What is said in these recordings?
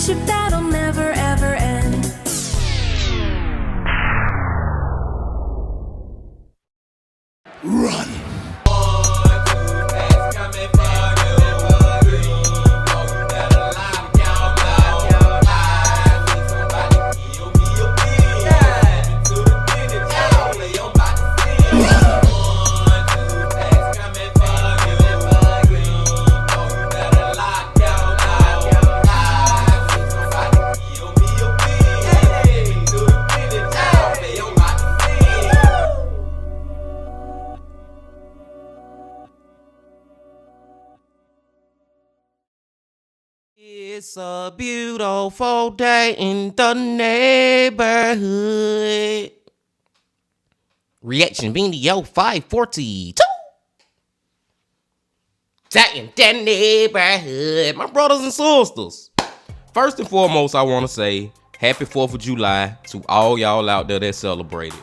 friendship that'll never ever end. Run! It's a beautiful day in the neighborhood. Reaction video 542. Day in the neighborhood. My brothers and sisters. First and foremost, I want to say happy 4th of July to all y'all out there that celebrated.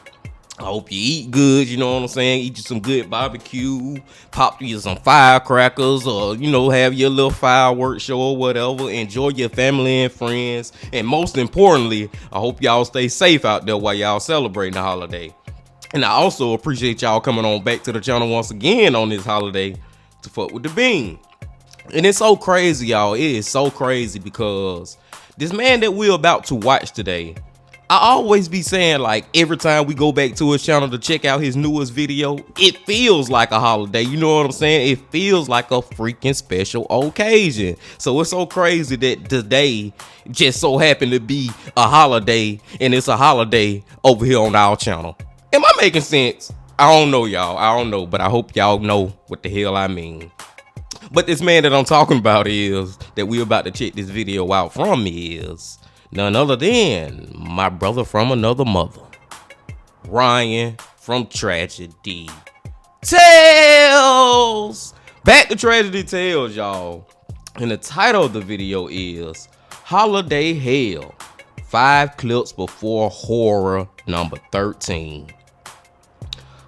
I hope you eat good, you know what I'm saying? Eat you some good barbecue, pop you some firecrackers, or, you know, have your little fireworks show or whatever. Enjoy your family and friends. And most importantly, I hope y'all stay safe out there while y'all celebrating the holiday. And I also appreciate y'all coming on back to the channel once again on this holiday to fuck with the bean. And it's so crazy, y'all. It is so crazy because this man that we're about to watch today, I always be saying, like, every time we go back to his channel to check out his newest video, it feels like a holiday. You know what I'm saying? It feels like a freaking special occasion. So it's so crazy that today just so happened to be a holiday, and it's a holiday over here on our channel. Am I making sense? I don't know, y'all. I don't know, but I hope y'all know what the hell I mean. But this man that I'm talking about is, that we're about to check this video out from, is none other than my brother from another mother, Ryan from Tragedy Tales. Back to Tragedy Tales, y'all. And the title of the video is Holiday Hell, 5 clips before horror number 13.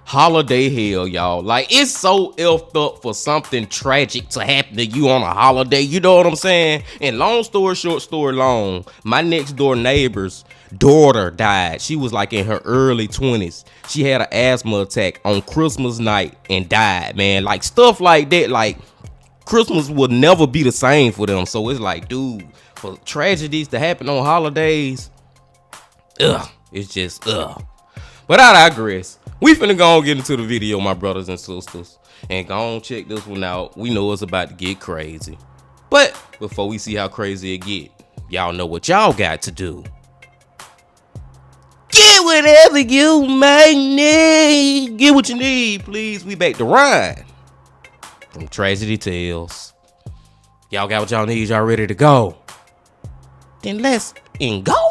Holiday hell, y'all. Like, it's so effed up for something tragic to happen to you on a holiday. You know what I'm saying? And long story short, story long, my next door neighbor's daughter died. She was like in her early 20s. She had an asthma attack on Christmas night and died, man. Like, stuff like that. Like, Christmas will never be the same for them. So it's like, dude, for tragedies to happen on holidays, it's just But I digress. We finna go and get into the video, my brothers and sisters, and go on check this one out. We know it's about to get crazy. But before we see how crazy it get, y'all know what y'all got to do. Get whatever you may need. Get what you need, please. We back to Ryan from Tragedy Tales. Y'all got what y'all need. Y'all ready to go? Then let's go.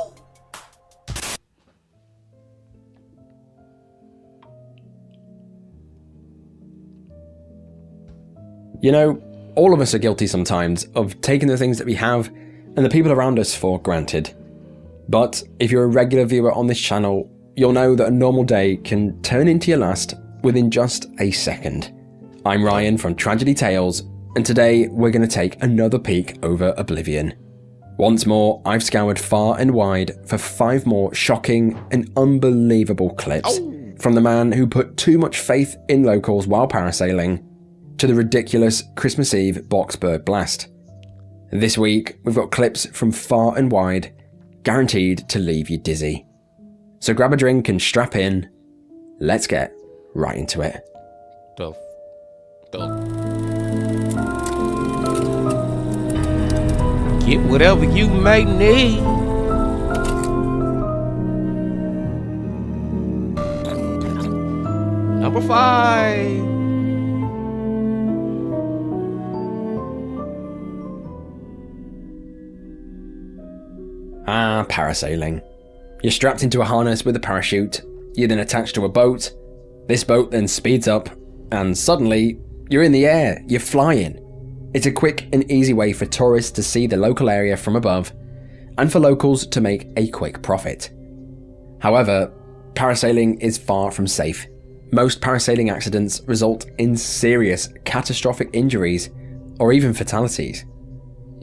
You know, all of us are guilty sometimes of taking the things that we have and the people around us for granted. But if you're a regular viewer on this channel, you'll know that a normal day can turn into your last within just a second. I'm Ryan from Tragedy Tales, and today we're going to take another peek over Oblivion. Once more, I've scoured far and wide for 5 more shocking and unbelievable clips from the man who put too much faith in locals while parasailing, to the ridiculous Christmas Eve Boxburg blast. This week, we've got clips from far and wide, guaranteed to leave you dizzy. So grab a drink and strap in. Let's get right into it. Get whatever you may need. Number 5. Parasailing. You're strapped into a harness with a parachute, you're then attached to a boat, this boat then speeds up, and suddenly, you're in the air, you're flying. It's a quick and easy way for tourists to see the local area from above, and for locals to make a quick profit. However, parasailing is far from safe. Most parasailing accidents result in serious, catastrophic injuries, or even fatalities.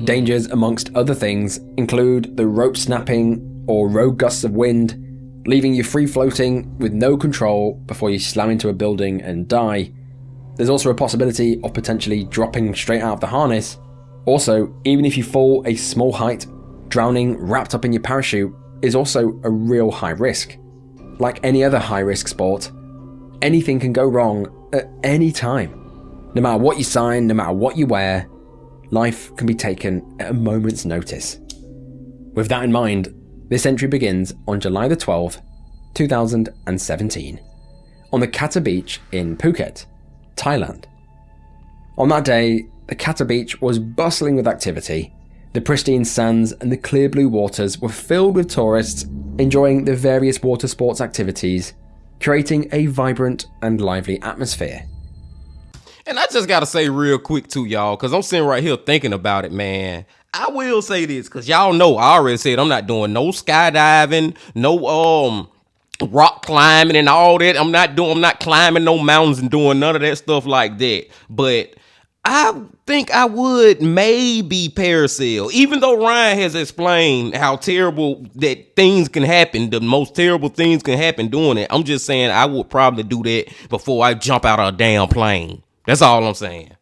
Dangers, amongst other things, include the rope snapping or rogue gusts of wind, leaving you free floating with no control before you slam into a building and die. There's also a possibility of potentially dropping straight out of the harness. Also, even if you fall a small height, drowning wrapped up in your parachute is also a real high risk. Like any other high risk sport, anything can go wrong at any time. No matter what you sign, no matter what you wear, life can be taken at a moment's notice. With that in mind, this entry begins on July the 12th, 2017, on the Kata Beach in Phuket, Thailand. On that day, the Kata Beach was bustling with activity. The pristine sands and the clear blue waters were filled with tourists enjoying the various water sports activities, creating a vibrant and lively atmosphere. And I just gotta say real quick too, y'all, because I'm sitting right here thinking about it, man. I will say this, because y'all know I already said I'm not doing no skydiving, no rock climbing and all that. I'm not climbing no mountains and doing none of that stuff like that. But I think I would maybe parasail, even though Ryan has explained how terrible that things can happen. The most terrible things can happen doing it. I'm just saying I would probably do that before I jump out of a damn plane. That's all I'm saying.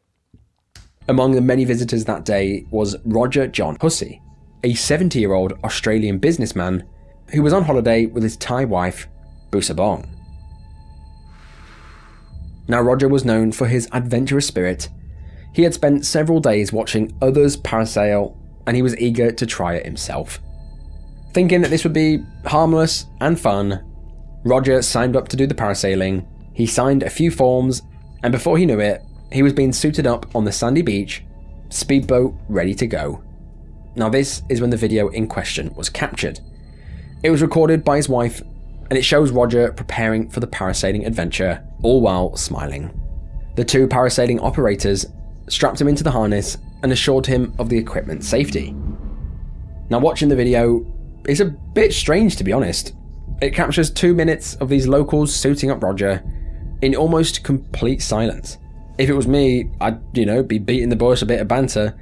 Among the many visitors that day was Roger John Hussey, a 70-year-old Australian businessman who was on holiday with his Thai wife, Busabong. Now, Roger was known for his adventurous spirit. He had spent several days watching others parasail, and he was eager to try it himself. Thinking that this would be harmless and fun, Roger signed up to do the parasailing. He signed a few forms, and before he knew it, he was being suited up on the sandy beach, speedboat ready to go. Now, this is when the video in question was captured. It was recorded by his wife, and it shows Roger preparing for the parasailing adventure, all while smiling. The two parasailing operators strapped him into the harness and assured him of the equipment's safety. Now, watching the video is a bit strange, to be honest. It captures 2 minutes of these locals suiting up Roger in almost complete silence. If it was me, I'd, be beating the boys a bit of banter,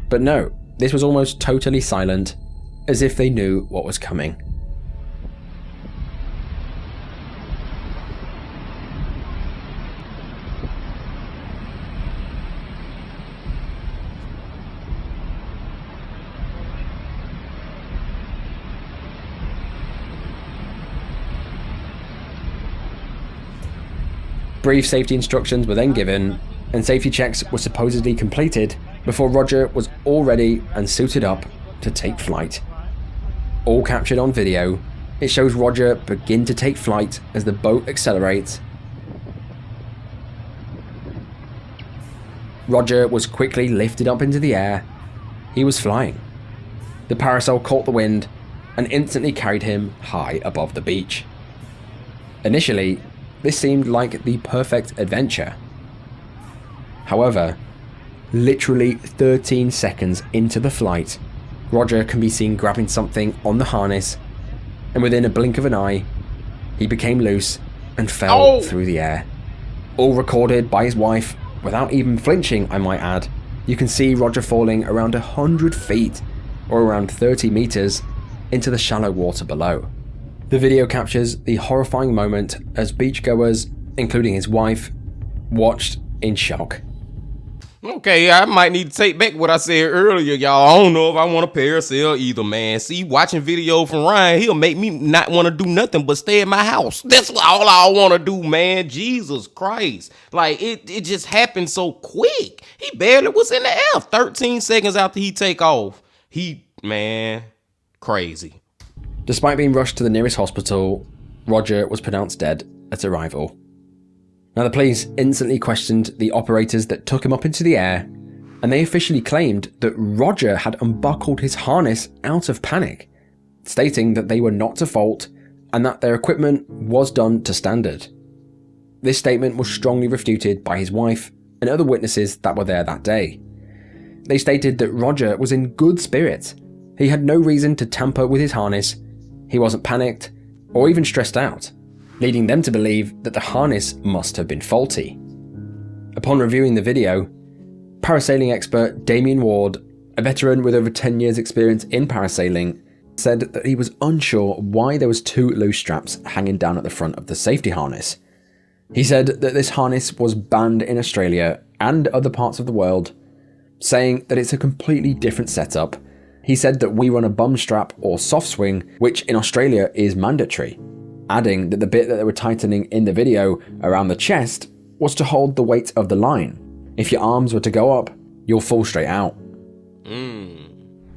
but no, this was almost totally silent, as if they knew what was coming. Brief safety instructions were then given, and safety checks were supposedly completed before Roger was all ready and suited up to take flight. All captured on video, it shows Roger begin to take flight as the boat accelerates. Roger was quickly lifted up into the air. He was flying. The parasol caught the wind and instantly carried him high above the beach. Initially, this seemed like the perfect adventure. However, literally 13 seconds into the flight, Roger can be seen grabbing something on the harness, and within a blink of an eye, he became loose and fell through the air. All recorded by his wife, without even flinching, I might add. You can see Roger falling around 100 feet, or around 30 meters, into the shallow water below. The video captures the horrifying moment as beachgoers, including his wife, watched in shock. Okay, I might need to take back what I said earlier, y'all. I don't know if I want to parasail either, man. See, watching video from Ryan, he'll make me not want to do nothing but stay in my house. That's all I want to do, man. Jesus Christ. Like, it just happened so quick. He barely was in the air 13 seconds after he take off. Man, crazy. Despite being rushed to the nearest hospital, Roger was pronounced dead at arrival. Now, the police instantly questioned the operators that took him up into the air, and they officially claimed that Roger had unbuckled his harness out of panic, stating that they were not to fault and that their equipment was done to standard. This statement was strongly refuted by his wife and other witnesses that were there that day. They stated that Roger was in good spirits. He had no reason to tamper with his harness. He wasn't panicked or even stressed out, leading them to believe that the harness must have been faulty. Upon reviewing the video, parasailing expert Damien Ward a veteran with over 10 years experience in parasailing, said that he was unsure why there was 2 loose straps hanging down at the front of the safety harness. He said that this harness was banned in Australia and other parts of the world, saying that it's a completely different setup. He said that we run a bum strap or soft swing, which in Australia is mandatory, adding that the bit that they were tightening in the video around the chest was to hold the weight of the line. If your arms were to go up, you'll fall straight out.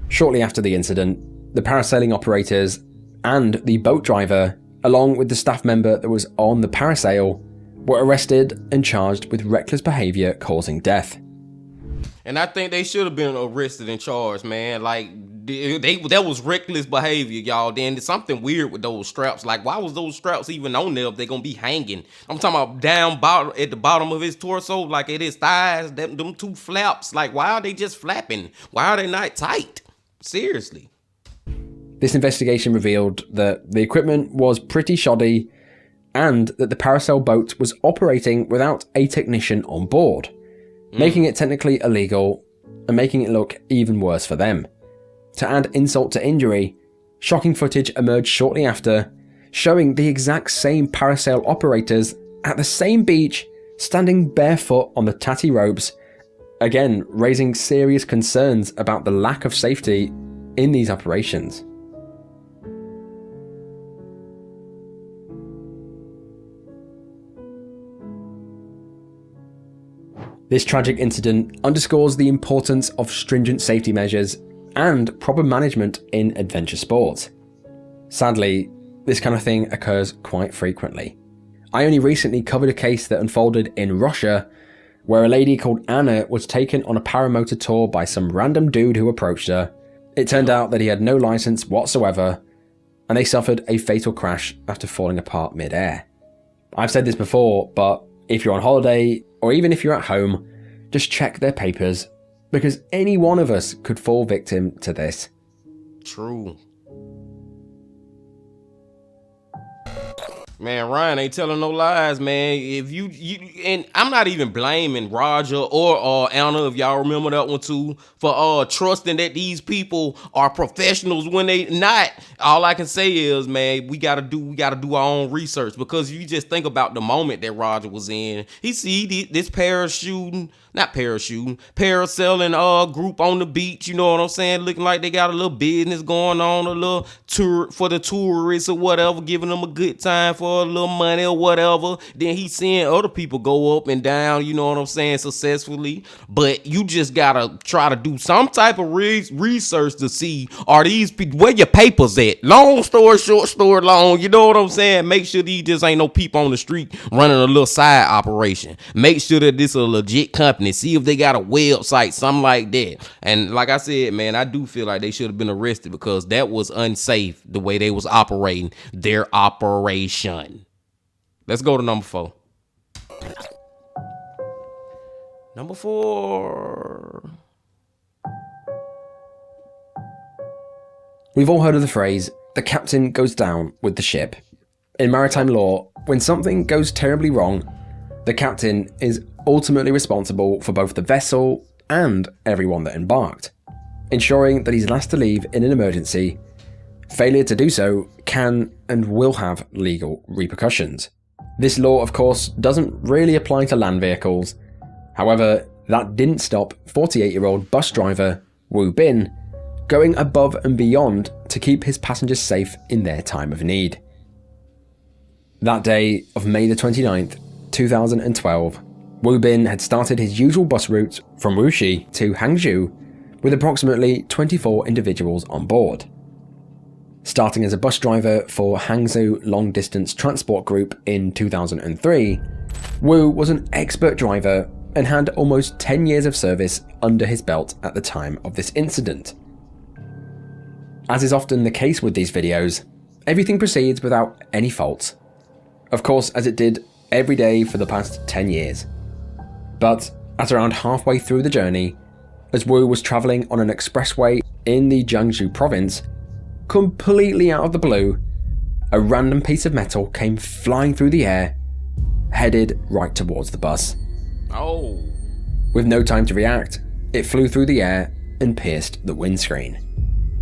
Shortly after the incident, the parasailing operators and the boat driver, along with the staff member that was on the parasail, were arrested and charged with reckless behaviour causing death. And I think they should have been arrested and charged, man. Like, that was reckless behavior, y'all. Then there's something weird with those straps. Like, why was those straps even on there if they're gonna be hanging? I'm talking about down bottom at the bottom of his torso, like at his thighs, them 2 flaps. Like, why are they just flapping? Why are they not tight? Seriously. This investigation revealed that the equipment was pretty shoddy and that the parasail boat was operating without a technician on board, making it technically illegal and making it look even worse for them. To add insult to injury, shocking footage emerged shortly after, showing the exact same parasail operators at the same beach standing barefoot on the tatty ropes, again raising serious concerns about the lack of safety in these operations. This tragic incident underscores the importance of stringent safety measures and proper management in adventure sports. Sadly, this kind of thing occurs quite frequently. I only recently covered a case that unfolded in Russia, where a lady called Anna was taken on a paramotor tour by some random dude who approached her. It turned out that he had no license whatsoever, and they suffered a fatal crash after falling apart mid-air. I've said this before, but if you're on holiday, or even if you're at home, just check their papers, because any one of us could fall victim to this. True. Man, Ryan ain't telling no lies, man. If you and I'm not even blaming Roger or Anna, if y'all remember that one too, for trusting that these people are professionals when they not. All I can say is, man, we gotta do our own research, because you just think about the moment that Roger was in. He see this parasailing group on the beach, you know what I'm saying, looking like they got a little business going on, a little tour for the tourists or whatever, giving them a good time for a little money or whatever. Then he's seeing other people go up and down, you know what I'm saying, successfully. But you just gotta try to do some type of research to see, are these people, where your papers at? Long story short, story long, you know what I'm saying? Make sure these just ain't no people on the street running a little side operation. Make sure that this is a legit company. See if they got a website, something like that. And like I said, man, I do feel like they should have been arrested, because that was unsafe the way they was operating their operation. Let's go to number 4. Number 4. We've all heard of the phrase, the captain goes down with the ship. In maritime law, when something goes terribly wrong, the captain is ultimately responsible for both the vessel and everyone that embarked, ensuring that he's last to leave in an emergency. Failure to do so can and will have legal repercussions. This law, of course, doesn't really apply to land vehicles. However, that didn't stop 48-year-old bus driver Wu Bin going above and beyond to keep his passengers safe in their time of need. That day of May the 29th, 2012, Wu Bin had started his usual bus route from Wuxi to Hangzhou with approximately 24 individuals on board. Starting as a bus driver for Hangzhou Long Distance Transport Group in 2003, Wu was an expert driver and had almost 10 years of service under his belt at the time of this incident. As is often the case with these videos, everything proceeds without any faults. Of course, as it did every day for the past 10 years. But at around halfway through the journey, as Wu was travelling on an expressway in the Jiangsu province, completely out of the blue, a random piece of metal came flying through the air, headed right towards the bus. Oh. With no time to react, it flew through the air and pierced the windscreen.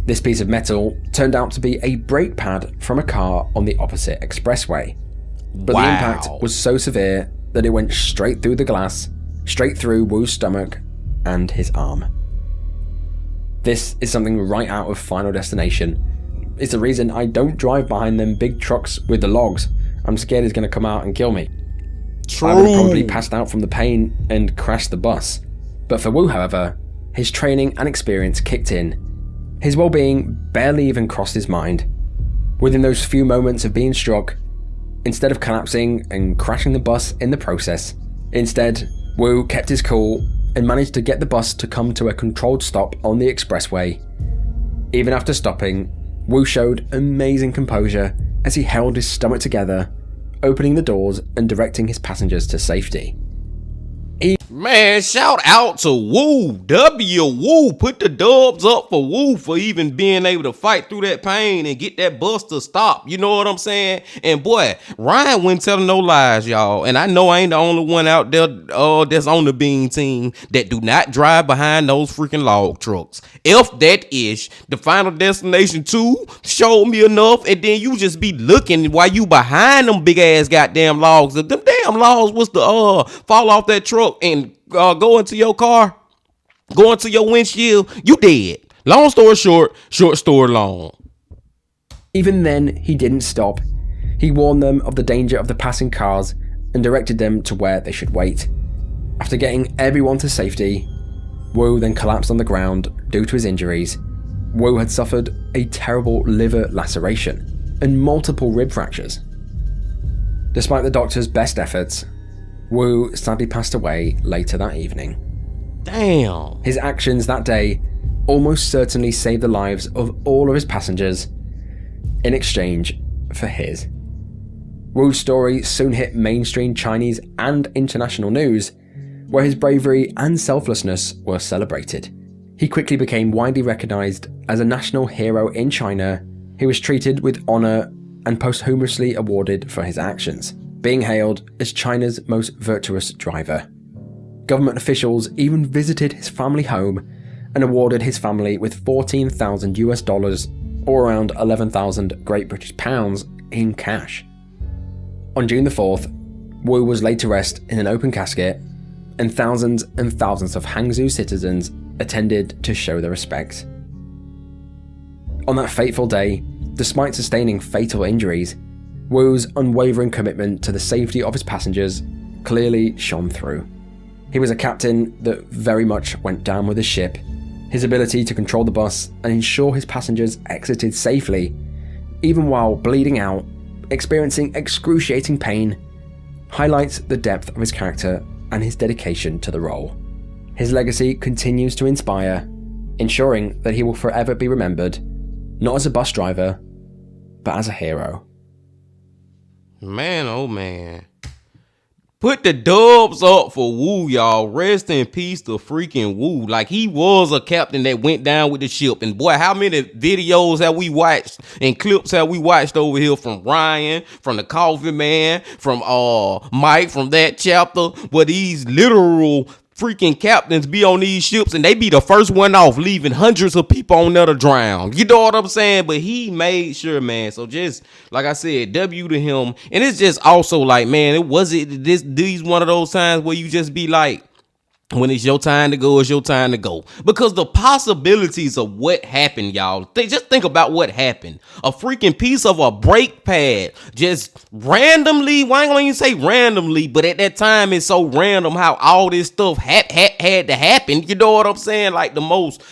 This piece of metal turned out to be a brake pad from a car on the opposite expressway. But the impact was so severe that it went straight through the glass, straight through Wu's stomach and his arm. This is something right out of Final Destination. It's the reason I don't drive behind them big trucks with the logs. I'm scared he's going to come out and kill me. I would have probably passed out from the pain and crashed the bus. But for Wu, however, his training and experience kicked in. His well-being barely even crossed his mind. Within those few moments of being struck, instead of collapsing and crashing the bus in the process, instead, Wu kept his cool and managed to get the bus to come to a controlled stop on the expressway. Even after stopping, Wu showed amazing composure as he held his stomach together, opening the doors and directing his passengers to safety. Man, shout out to Wu. Wu. Put the dubs up for Wu for even being able to fight through that pain and get that bus to stop. You know what I'm saying? And boy, Ryan wasn't telling no lies, y'all. And I know I ain't the only one out there that's on the Bean team that do not drive behind those freaking log trucks. If that is, the Final Destination 2 showed me enough, and then you just be looking while you behind them big ass goddamn logs. Them damn logs was to fall off that truck and go into your car, go into your windshield, you dead. Long story short, short story long. Even then, he didn't stop. He warned them of the danger of the passing cars and directed them to where they should wait. After getting everyone to safety, Wu then collapsed on the ground due to his injuries. Wu had suffered a terrible liver laceration and multiple rib fractures. Despite the doctor's best efforts, Wu sadly passed away later that evening. Damn. His actions that day almost certainly saved the lives of all of his passengers in exchange for his. Wu's story soon hit mainstream Chinese and international news, where his bravery and selflessness were celebrated. He quickly became widely recognized as a national hero in China. He was treated with honor and posthumously awarded for his actions, being hailed as China's most virtuous driver. Government officials even visited his family home and awarded his family with $14,000 or around 11,000 Great British pounds in cash. On June the 4th, Wu was laid to rest in an open casket, and thousands of Hangzhou citizens attended to show their respects. On that fateful day, despite sustaining fatal injuries, Wu's unwavering commitment to the safety of his passengers clearly shone through. He was a captain that very much went down with his ship. His ability to control the bus and ensure his passengers exited safely, even while bleeding out, experiencing excruciating pain, highlights the depth of his character and his dedication to the role. His legacy continues to inspire, ensuring that he will forever be remembered, not as a bus driver, but as a hero. Man, oh man. Put the dubs up for Wu, y'all. Rest in peace to freaking Wu. Like, he was a captain that went down with the ship. And boy, how many videos have we watched and clips have we watched over here from Ryan, from the Coffee Man, from Mike, from that chapter, where these literal freaking captains be on these ships and they be the first one off, leaving hundreds of people on there to drown. You know what I'm saying? But he made sure, man. So just like I said, W to him. And it's just also like, man, these one of those times where you just be like, when it's your time to go, it's your time to go. Because the possibilities of what happened, y'all, just think about what happened. A freaking piece of a brake pad just randomly, well, I ain't gonna even say randomly, but at that time it's so random how all this stuff had to happen. You know what I'm saying? Like the most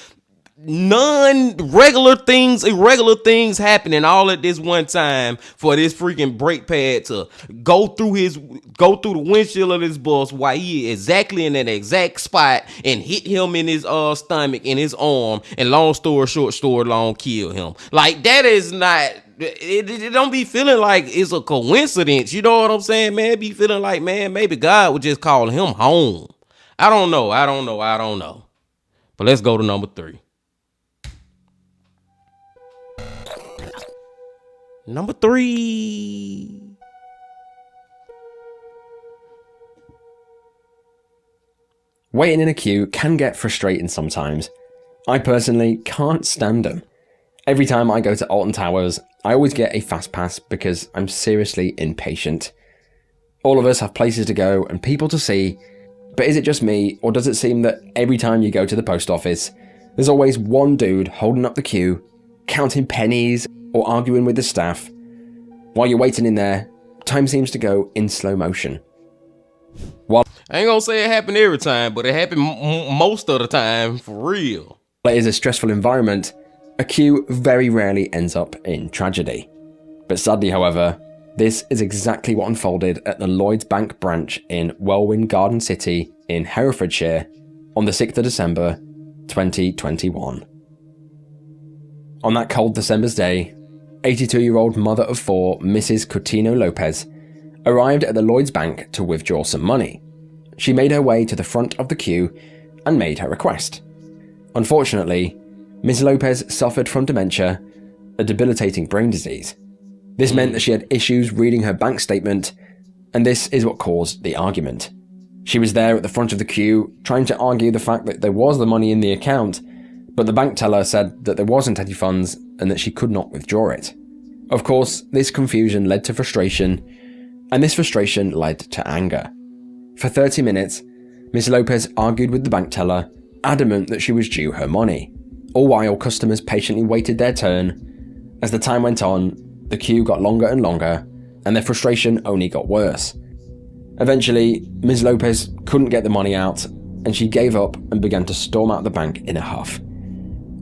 irregular things happening all at this one time for this freaking brake pad to go through the windshield of this bus while he is exactly in that exact spot and hit him in his stomach, in his arm, and long story short, story long, kill him. Like, that is not, it don't be feeling like it's a coincidence. You know what I'm saying, man? It be feeling like, man, maybe God would just call him home. I don't know. But let's go to number 3. Number 3. Waiting in a queue can get frustrating sometimes. I personally can't stand them. Every time I go to Alton Towers, I always get a fast pass because I'm seriously impatient. All of us have places to go and people to see, but is it just me, or does it seem that every time you go to the post office, there's always one dude holding up the queue, counting pennies or arguing with the staff? While you're waiting in there, time seems to go in slow motion. While I ain't gonna say it happened every time, but it happened most of the time, for real. it is a stressful environment, a queue very rarely ends up in tragedy. But sadly, however, this is exactly what unfolded at the Lloyds Bank branch in Welwyn Garden City in Herefordshire on the 6th of December 2021. On that cold December's day, 82-year-old mother of four Mrs. Coutinho Lopez arrived at the Lloyds Bank to withdraw some money. She made her way to the front of the queue and made her request. Unfortunately, Ms. Lopez suffered from dementia, a debilitating brain disease. This meant that she had issues reading her bank statement, and this is what caused the argument. She was there at the front of the queue, trying to argue the fact that there was the money in the account, but the bank teller said that there wasn't any funds and that she could not withdraw it. Of course, this confusion led to frustration, and this frustration led to anger. For 30 minutes, Ms. Lopez argued with the bank teller, adamant that she was due her money, all while customers patiently waited their turn. As the time went on, the queue got longer and longer, and their frustration only got worse. Eventually, Ms. Lopez couldn't get the money out, and she gave up and began to storm out the bank in a huff.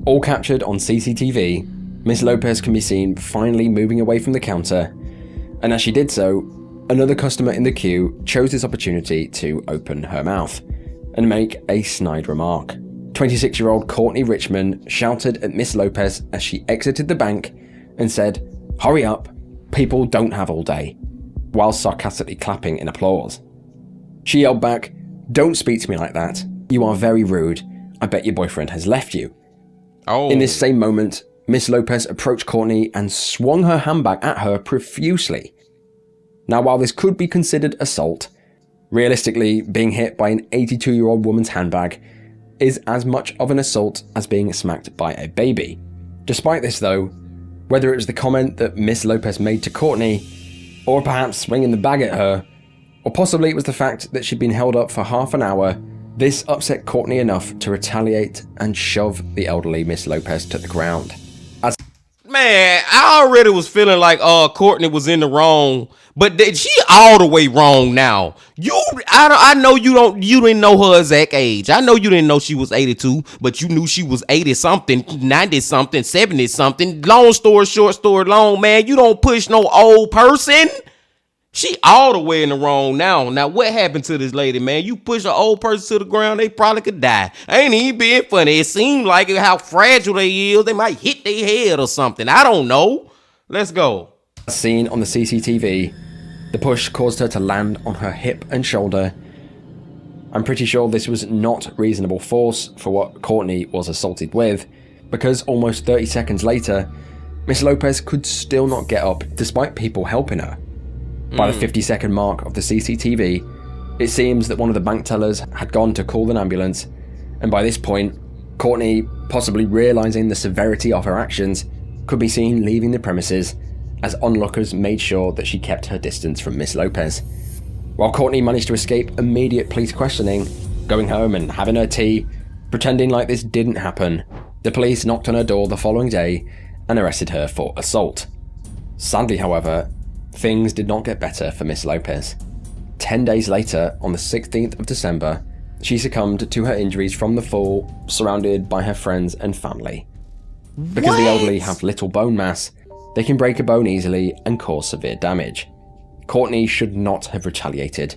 All captured on CCTV, Ms. Lopez can be seen finally moving away from the counter, and as she did so, another customer in the queue chose this opportunity to open her mouth and make a snide remark. 26-year-old Courtney Richmond shouted at Ms. Lopez as she exited the bank and said, "Hurry up, people don't have all day," while sarcastically clapping in applause. She yelled back, "Don't speak to me like that. You are very rude. I bet your boyfriend has left you." Oh. In this same moment, Miss Lopez approached Courtney and swung her handbag at her profusely. Now, while this could be considered assault, realistically, being hit by an 82-year-old woman's handbag is as much of an assault as being smacked by a baby. Despite this though, whether it was the comment that Miss Lopez made to Courtney, or perhaps swinging the bag at her, or possibly it was the fact that she'd been held up for half an hour, this upset Courtney enough to retaliate and shove the elderly Miss Lopez to the ground. Man, I already was feeling like Courtney was in the wrong, but she all the way wrong now. I know you didn't know her exact age. I know you didn't know she was 82, but you knew she was 80 something, 90 something, 70 something. Long story short, story long, man. You don't push no old person. She all the way in the wrong now. Now, what happened to this lady, man? You push an old person to the ground, they probably could die. Ain't even being funny. It seemed like how fragile they is. They might hit their head or something. I don't know. Let's go. As seen on the CCTV, the push caused her to land on her hip and shoulder. I'm pretty sure this was not reasonable force for what Courtney was assaulted with, because almost 30 seconds later, Miss Lopez could still not get up despite people helping her. By the 50-second mark of the CCTV, it seems that one of the bank tellers had gone to call an ambulance, and by this point, Courtney, possibly realising the severity of her actions, could be seen leaving the premises as onlookers made sure that she kept her distance from Miss Lopez. While Courtney managed to escape immediate police questioning, going home and having her tea, pretending like this didn't happen, the police knocked on her door the following day and arrested her for assault. Sadly, however, things did not get better for Miss Lopez. 10 days later, on the 16th of December, she succumbed to her injuries from the fall, surrounded by her friends and family. Because the elderly have little bone mass, they can break a bone easily and cause severe damage. Courtney should not have retaliated.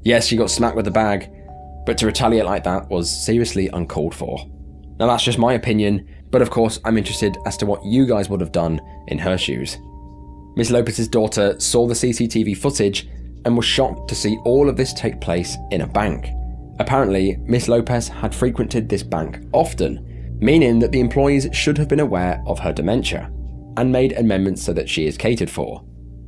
Yes, she got smacked with a bag, but to retaliate like that was seriously uncalled for. Now that's just my opinion, but of course I'm interested as to what you guys would have done in her shoes. Miss Lopez's daughter saw the CCTV footage and was shocked to see all of this take place in a bank. Apparently, Miss Lopez had frequented this bank often, meaning that the employees should have been aware of her dementia and made amendments so that she is catered for.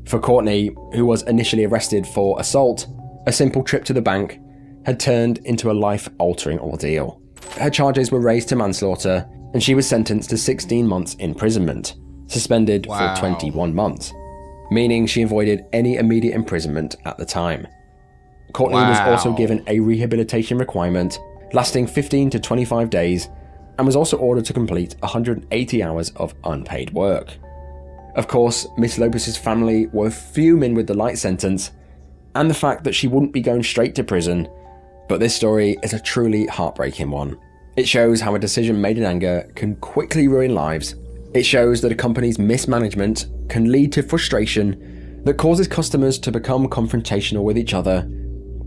For Courtney, who was initially arrested for assault, a simple trip to the bank had turned into a life-altering ordeal. her charges were raised to manslaughter, and she was sentenced to 16 months imprisonment, suspended for 21 months, meaning she avoided any immediate imprisonment at the time. Courtney was also given a rehabilitation requirement lasting 15 to 25 days and was also ordered to complete 180 hours of unpaid work. Of course, Miss Lopez's family were fuming with the light sentence and the fact that she wouldn't be going straight to prison, but this story is a truly heartbreaking one. It shows how a decision made in anger can quickly ruin lives. It shows that a company's mismanagement can lead to frustration that causes customers to become confrontational with each other.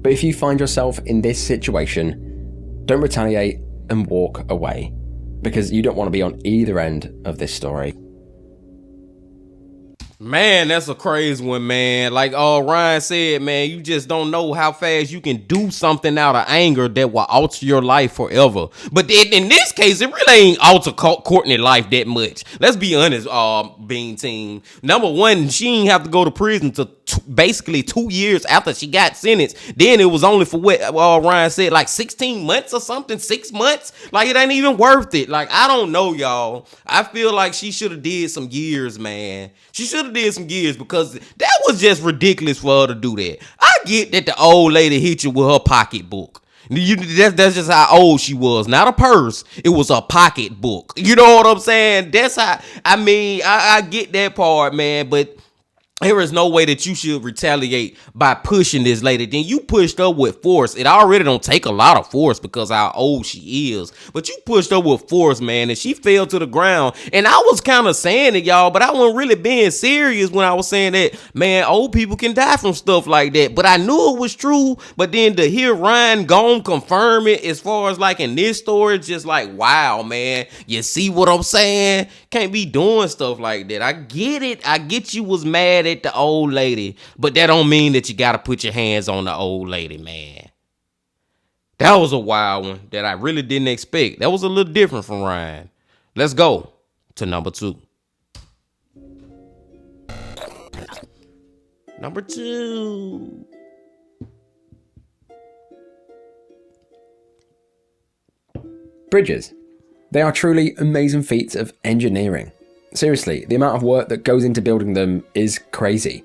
But if you find yourself in this situation, don't retaliate and walk away, because you don't want to be on either end of this story. Man, that's a crazy one, man. Like Ryan said, man, you just don't know how fast you can do something out of anger that will alter your life forever. But in this case, it really ain't alter Courtney's life that much. Let's be honest, Bean Team. Number one, she ain't have to go to prison to basically 2 years after she got sentenced. Then it was only for what Ryan said, like 16 months or something, 6 months. Like, it ain't even worth it. Like, I don't know, y'all. I feel like she should have did some years, man. She should have did some years, because that was just ridiculous for her to do that. I get that the old lady hit you with her pocketbook. That's just how old she was. Not a purse. It was a pocketbook. You know what I'm saying? That's how, I get that part, man, but there is no way that you should retaliate by pushing this lady. Then you pushed her with force. It already don't take a lot of force because how old she is. But you pushed her with force, man, and she fell to the ground. And I was kind of saying it, y'all, but I wasn't really being serious when I was saying that, man, old people can die from stuff like that. But I knew it was true. But then to hear Ryan Gone confirm it as far as like in this story, it's just like, wow, man, you see what I'm saying? Can't be doing stuff like that. I get it. I get you was mad at the old lady, but that don't mean that you gotta put your hands on the old lady, man. That was a wild one that I really didn't expect. That was a little different from Ryan. Let's go to number 2. Number 2. Bridges. They are truly amazing feats of engineering. Seriously, the amount of work that goes into building them is crazy.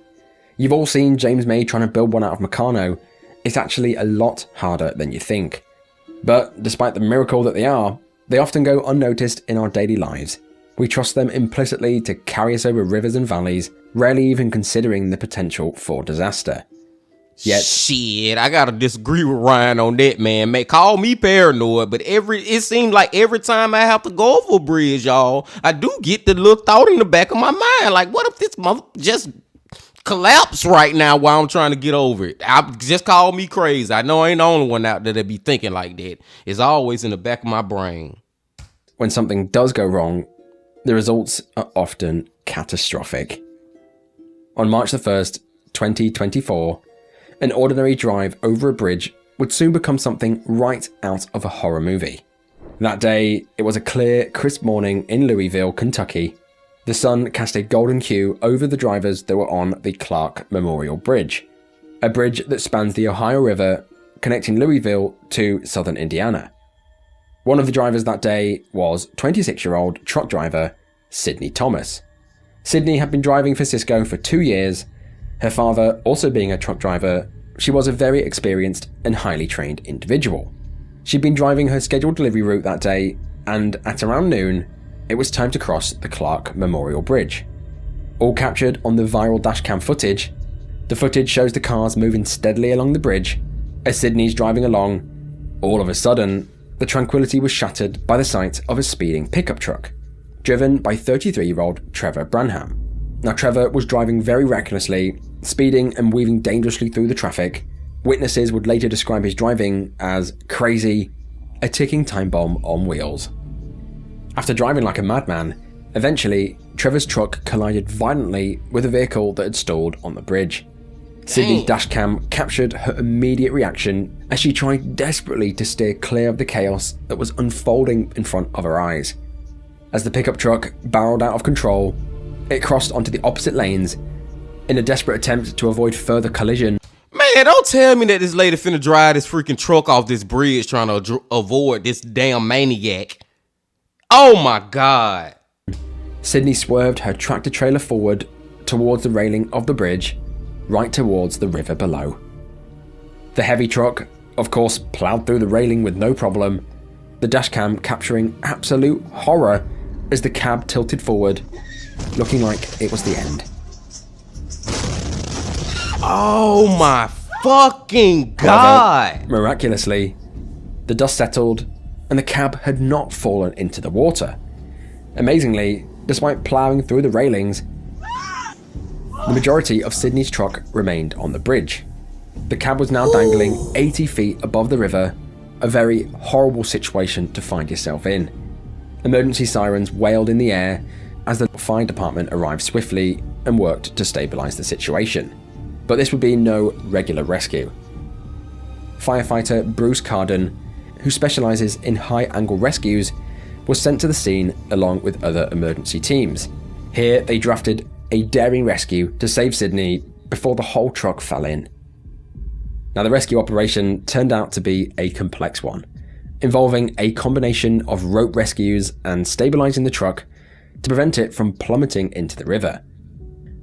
You've all seen James May trying to build one out of Meccano. It's actually a lot harder than you think. But despite the miracle that they are, they often go unnoticed in our daily lives. We trust them implicitly to carry us over rivers and valleys, rarely even considering the potential for disaster. Yet, shit, I gotta disagree with Ryan on that, man. Call me paranoid, but it seems like every time I have to go over a bridge, y'all, I do get the little thought in the back of my mind, like, what if this mother just collapse right now while I'm trying to get over it? Just call me crazy. I know I ain't the only one out there that be thinking like that. It's always in the back of my brain. When something does go wrong, the results are often catastrophic. On March the 1st, 2024, an ordinary drive over a bridge would soon become something right out of a horror movie. That day, it was a clear, crisp morning in Louisville, Kentucky. The sun cast a golden hue over the drivers that were on the Clark Memorial Bridge, a bridge that spans the Ohio River, connecting Louisville to southern Indiana. One of the drivers that day was 26-year-old truck driver Sydney Thomas. Sydney had been driving for Cisco for 2 years. Her father also being a truck driver, she was a very experienced and highly trained individual. She'd been driving her scheduled delivery route that day, and at around noon, it was time to cross the Clark Memorial Bridge. All captured on the viral dashcam footage, the footage shows the cars moving steadily along the bridge. As Sydney's driving along, all of a sudden, the tranquility was shattered by the sight of a speeding pickup truck, driven by 33-year-old Trevor Branham. Now, Trevor was driving very recklessly, speeding and weaving dangerously through the traffic. Witnesses would later describe his driving as crazy, a ticking time bomb on wheels. After driving like a madman, eventually, Trevor's truck collided violently with a vehicle that had stalled on the bridge. Sydney's dashcam captured her immediate reaction as she tried desperately to steer clear of the chaos that was unfolding in front of her eyes. As the pickup truck barreled out of control, it crossed onto the opposite lanes in a desperate attempt to avoid further collision. Man, Man, don't tell me that this lady finna drive this freaking truck off this bridge trying to avoid this damn maniac. Oh my God. Sydney swerved her tractor trailer forward towards the railing of the bridge, right towards the river below. The heavy truck, of course, plowed through the railing with no problem, the dashcam capturing absolute horror as the cab tilted forward, looking like it was the end. Oh my fucking God. However, miraculously, the dust settled and the cab had not fallen into the water. Amazingly, despite plowing through the railings, the majority of Sydney's truck remained on the bridge. The cab was now dangling 80 feet above the river, a very horrible situation to find yourself in. Emergency sirens wailed in the air as the fire department arrived swiftly and worked to stabilize the situation. But this would be no regular rescue. Firefighter Bruce Carden, who specializes in high-angle rescues, was sent to the scene along with other emergency teams. Here, they drafted a daring rescue to save Sydney before the whole truck fell in. Now, the rescue operation turned out to be a complex one, involving a combination of rope rescues and stabilizing the truck to prevent it from plummeting into the river.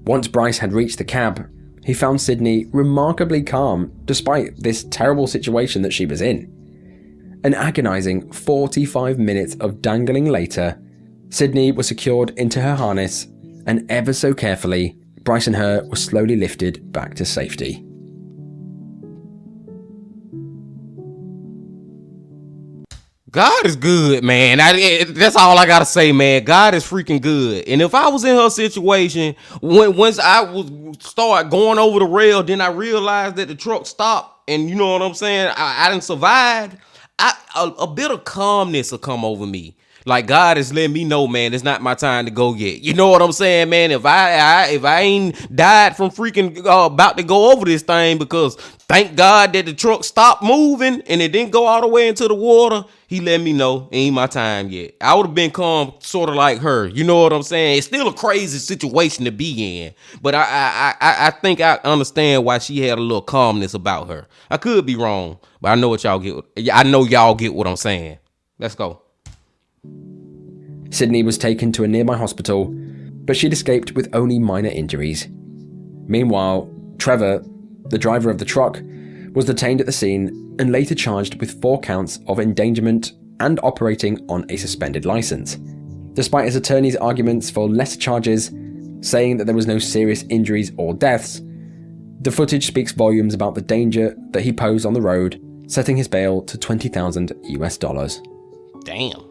Once Bryce had reached the cab, he found Sydney remarkably calm despite this terrible situation that she was in. An agonizing 45 minutes of dangling later, Sydney was secured into her harness, and ever so carefully, Bryce and her were slowly lifted back to safety. God is good, man. That's all I gotta say, man. God is freaking good. And if I was in her situation, once I would start going over the rail, then I realized that the truck stopped, and you know what I'm saying, I didn't survive. A bit of calmness will come over me. Like, God is letting me know, man, it's not my time to go yet. You know what I'm saying, man? If I ain't died from freaking about to go over this thing, because thank God that the truck stopped moving and it didn't go all the way into the water, he let me know it ain't my time yet. I would have been calm, sort of like her. You know what I'm saying? It's still a crazy situation to be in, but I think I understand why she had a little calmness about her. I could be wrong, but I know what y'all get. I know y'all get what I'm saying. Let's go. Sydney was taken to a nearby hospital, but she'd escaped with only minor injuries. Meanwhile, Trevor, the driver of the truck, was detained at the scene and later charged with 4 counts of endangerment and operating on a suspended license. Despite his attorney's arguments for lesser charges, saying that there was no serious injuries or deaths, the footage speaks volumes about the danger that he posed on the road, setting his bail to $20,000 US. Damn.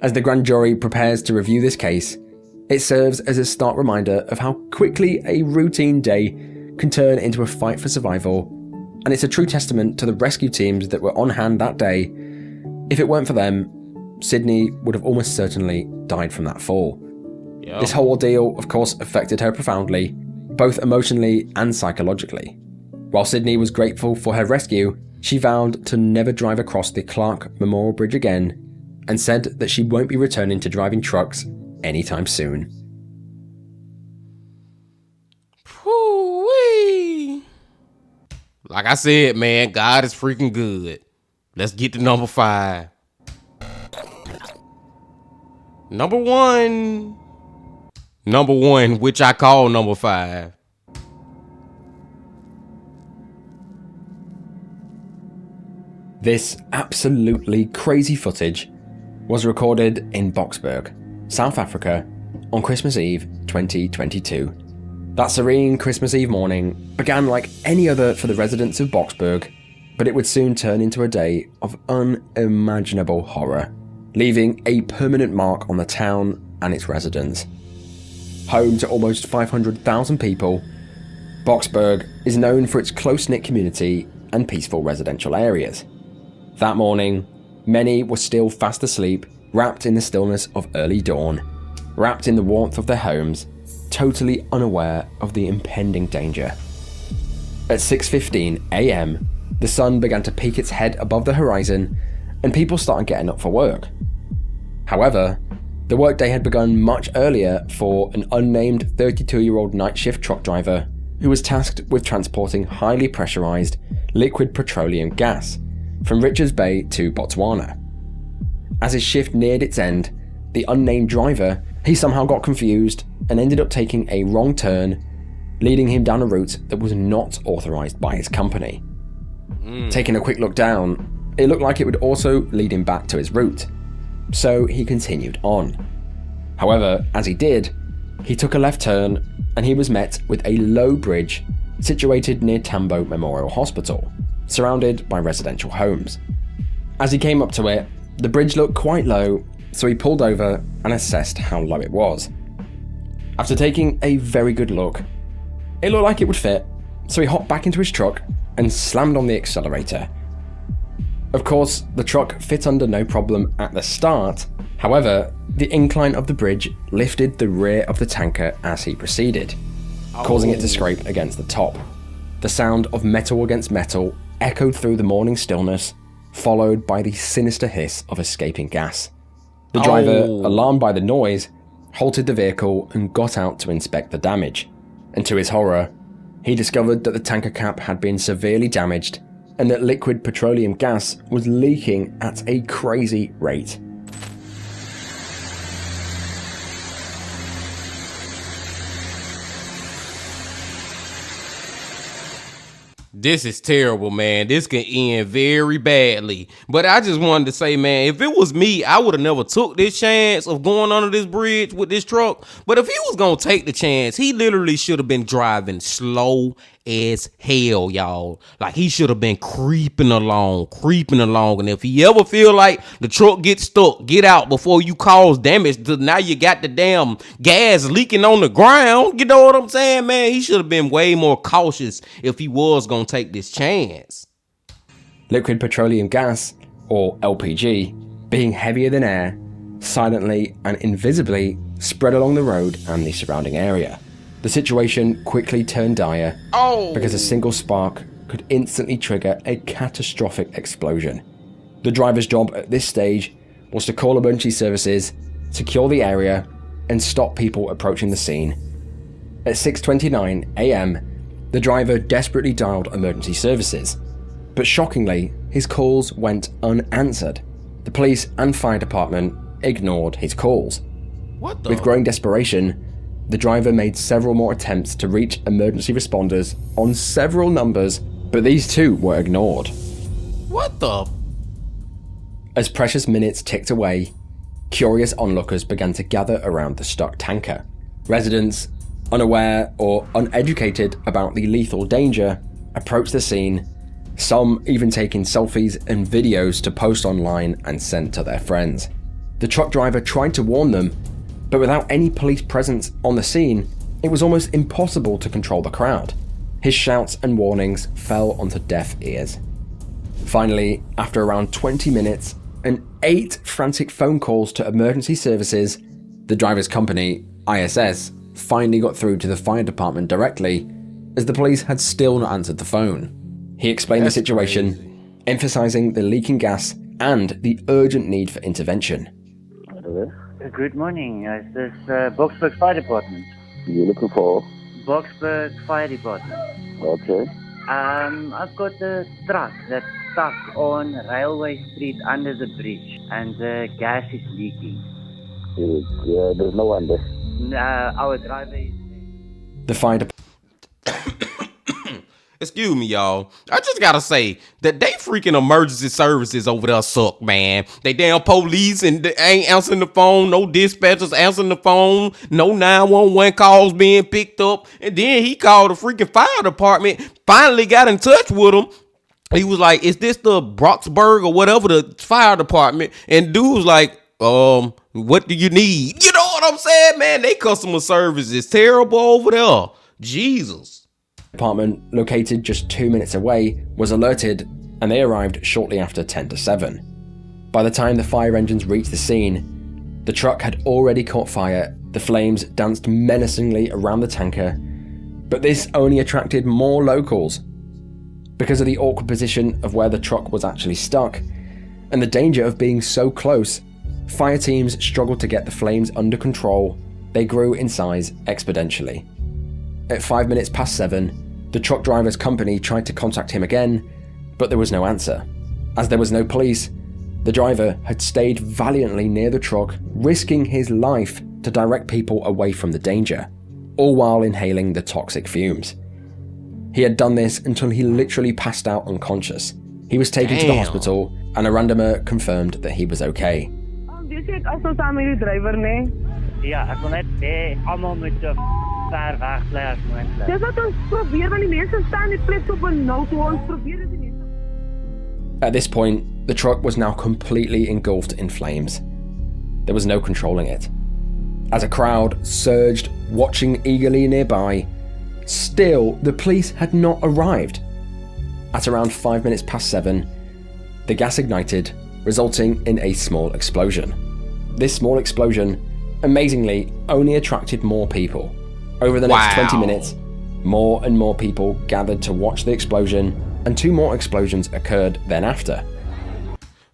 As the grand jury prepares to review this case, it serves as a stark reminder of how quickly a routine day can turn into a fight for survival, and it's a true testament to the rescue teams that were on hand that day. If it weren't for them, Sydney would have almost certainly died from that fall. Yep. This whole ordeal, of course, affected her profoundly, both emotionally and psychologically. While Sydney was grateful for her rescue, she vowed to never drive across the Clark Memorial Bridge again, and said that she won't be returning to driving trucks anytime soon. Woo-wee. Like I said, man, God is freaking good. Let's get to number 5. Number one, which I call number 5. This absolutely crazy footage was recorded in Boksburg, South Africa, on Christmas Eve 2022. That serene Christmas Eve morning began like any other for the residents of Boksburg, but it would soon turn into a day of unimaginable horror, leaving a permanent mark on the town and its residents. Home to almost 500,000 people, Boksburg is known for its close-knit community and peaceful residential areas. That morning, many were still fast asleep, wrapped in the stillness of early dawn, wrapped in the warmth of their homes, totally unaware of the impending danger. At 6:15 a.m, the sun began to peek its head above the horizon, and people started getting up for work. However, the workday had begun much earlier for an unnamed 32-year-old night shift truck driver who was tasked with transporting highly pressurized liquid petroleum gas from Richards Bay to Botswana. As his shift neared its end, the unnamed driver, he somehow got confused and ended up taking a wrong turn, leading him down a route that was not authorized by his company. Taking a quick look down, it looked like it would also lead him back to his route, so he continued on. However, as he did, he took a left turn and he was met with a low bridge situated near Tambo Memorial Hospital, surrounded by residential homes. As he came up to it, the bridge looked quite low, so he pulled over and assessed how low it was. After taking a very good look, it looked like it would fit, so he hopped back into his truck and slammed on the accelerator. Of course, the truck fit under no problem at the start. However, the incline of the bridge lifted the rear of the tanker as he proceeded, causing it to scrape against the top. The sound of metal against metal echoed through the morning stillness, followed by the sinister hiss of escaping gas. The driver, alarmed by the noise, halted the vehicle and got out to inspect the damage. And to his horror, he discovered that the tanker cap had been severely damaged and that liquid petroleum gas was leaking at a crazy rate. This is terrible, man. This can end very badly. But I just wanted to say, man, if it was me, I would have never took this chance of going under this bridge with this truck. But if he was going to take the chance, he literally should have been driving slow as hell, y'all. Like, he should have been creeping along. And if he ever feel like the truck gets stuck, get out before you cause damage. Now you got the damn gas leaking on the ground. You know what I'm saying, man? He should have been way more cautious if he was going to take this chance. Liquid petroleum gas, or LPG, being heavier than air, silently and invisibly spread along the road and the surrounding area. The situation quickly turned dire because a single spark could instantly trigger a catastrophic explosion. The driver's job at this stage was to call emergency services, secure the area, and stop people approaching the scene. At 6:29 a.m., the driver desperately dialed emergency services, but shockingly, his calls went unanswered. The police and fire department ignored his calls. With growing desperation, the driver made several more attempts to reach emergency responders on several numbers, but these too were ignored. What the? As precious minutes ticked away, curious onlookers began to gather around the stuck tanker. Residents, unaware or uneducated about the lethal danger, approached the scene, some even taking selfies and videos to post online and send to their friends. The truck driver tried to warn them, but without any police presence on the scene, it was almost impossible to control the crowd. His shouts and warnings fell onto deaf ears. Finally, after around 20 minutes and 8 frantic phone calls to emergency services, the driver's company, ISS, finally got through to the fire department directly, as the police had still not answered the phone. He explained the situation, emphasizing the leaking gas and the urgent need for intervention. Good morning. Is this Boksburg Fire Department? You're looking for? Boksburg Fire Department. Okay. I've got a truck that's stuck on Railway Street under the bridge, and the gas is leaking. There's no one there. Our driver is... The fire department. Excuse me, y'all. I just gotta say that they freaking emergency services over there suck, man. They damn police and they ain't answering the phone. No dispatchers answering the phone. No 911 calls being picked up. And then he called the freaking fire department. Finally got in touch with him. He was like, "Is this the Broxburg or whatever the fire department?" And dude was like, "What do you need?" You know what I'm saying, man? They customer service is terrible over there. Jesus. Department, located just 2 minutes away, was alerted, and they arrived shortly after 10 to 7. By the time the fire engines reached the scene, the truck had already caught fire. The flames danced menacingly around the tanker, but this only attracted more locals. Because of the awkward position of where the truck was actually stuck, and the danger of being so close, fire teams struggled to get the flames under control. They grew in size exponentially. At 5 minutes past 7, the truck driver's company tried to contact him again, but there was no answer. As there was no police, the driver had stayed valiantly near the truck, risking his life to direct people away from the danger, all while inhaling the toxic fumes. He had done this until he literally passed out unconscious. He was taken to the hospital, and a randomer confirmed that he was okay. Ja, ek wil net hê almal moet so ver weg bly as moontlik. Dis wat ons probeer, want die mense staan net plek op 'n nou toe ons probeer dit nie. At this point, the truck was now completely engulfed in flames. There was no controlling it. As a crowd surged, watching eagerly nearby, still the police had not arrived. At around 5 minutes past 7, the gas ignited, resulting in a small explosion. This small explosion, amazingly, only attracted more people. Over the next 20 minutes, more and more people gathered to watch the explosion, and 2 more explosions occurred then after.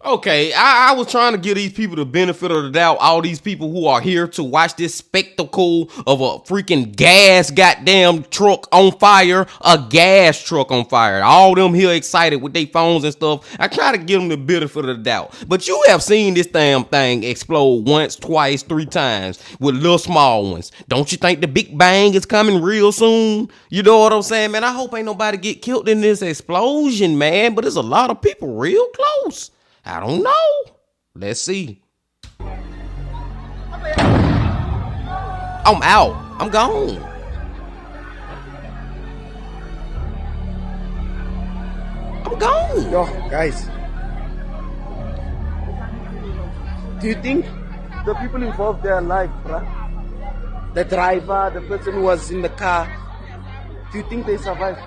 Okay, I was trying to give these people the benefit of the doubt, all these people who are here to watch this spectacle of a freaking gas goddamn truck on fire, a gas truck on fire. All them here excited with their phones and stuff. I try to give them the benefit of the doubt. But you have seen this damn thing explode once, twice, 3 times with little small ones. Don't you think the Big Bang is coming real soon? You know what I'm saying, man? I hope ain't nobody get killed in this explosion, man. But there's a lot of people real close. I don't know. Let's see. I'm out. I'm gone. I'm gone. Yo, guys. Do you think the people involved, they are alive, bruh? The driver, the person who was in the car, do you think they survived?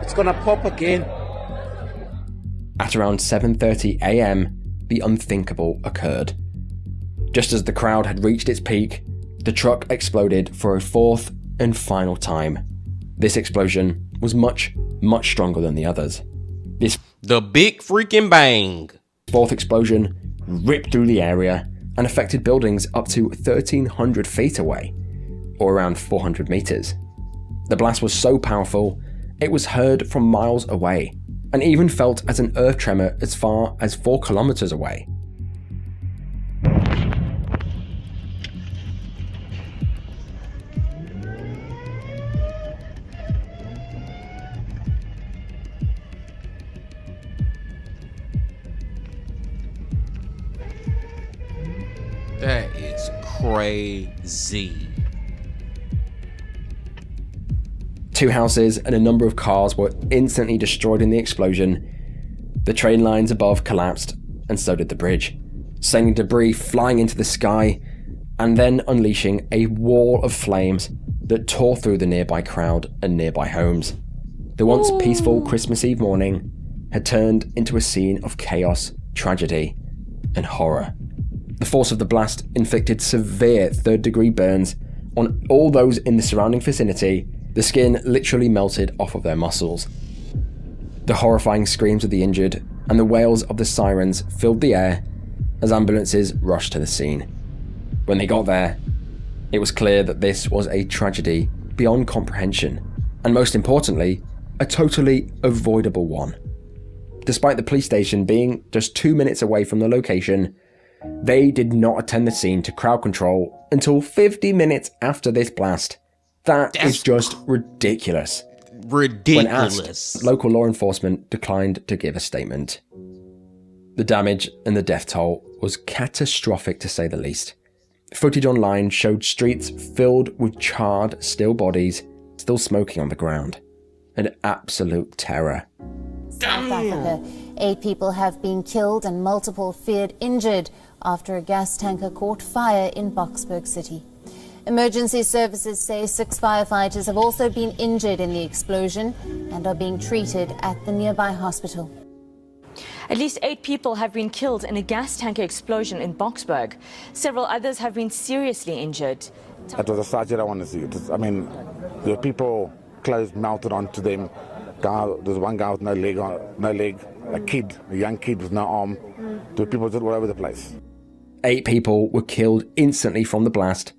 It's gonna pop again. At around 7:30 a.m, the unthinkable occurred. Just as the crowd had reached its peak, the truck exploded for a 4th and final time. This explosion was much, much stronger than the others. This The Big Freaking Bang. 4th explosion ripped through the area and affected buildings up to 1,300 feet away, or around 400 meters. The blast was so powerful, it was heard from miles away, and even felt as an earth tremor as far as 4 kilometers away. That is crazy. 2 houses and a number of cars were instantly destroyed in the explosion. The train lines above collapsed, and so did the bridge, sending debris flying into the sky, and then unleashing a wall of flames that tore through the nearby crowd and nearby homes. The once peaceful Christmas Eve morning had turned into a scene of chaos, tragedy, and horror. The force of the blast inflicted severe 3rd-degree burns on all those in the surrounding vicinity. The skin literally melted off of their muscles. The horrifying screams of the injured and the wails of the sirens filled the air as ambulances rushed to the scene. When they got there, it was clear that this was a tragedy beyond comprehension, and most importantly, a totally avoidable one. Despite the police station being just 2 minutes away from the location, they did not attend the scene to crowd control until 50 minutes after this blast. That's is just ridiculous. Ridiculous. When asked, local law enforcement declined to give a statement. The damage and the death toll was catastrophic to say the least. Footage online showed streets filled with charred, still bodies, still smoking on the ground. An absolute terror. South Africa. 8 people have been killed and multiple feared injured after a gas tanker caught fire in Boksburg City. Emergency services say 6 firefighters have also been injured in the explosion and are being treated at the nearby hospital. At least 8 people have been killed in a gas tanker explosion in Boksburg. Several others have been seriously injured. It was a sight that I want to see. There were people, clothes melted onto them. There's one guy with no leg, a young kid with no arm. There were people all over the place. 8 people were killed instantly from the blast,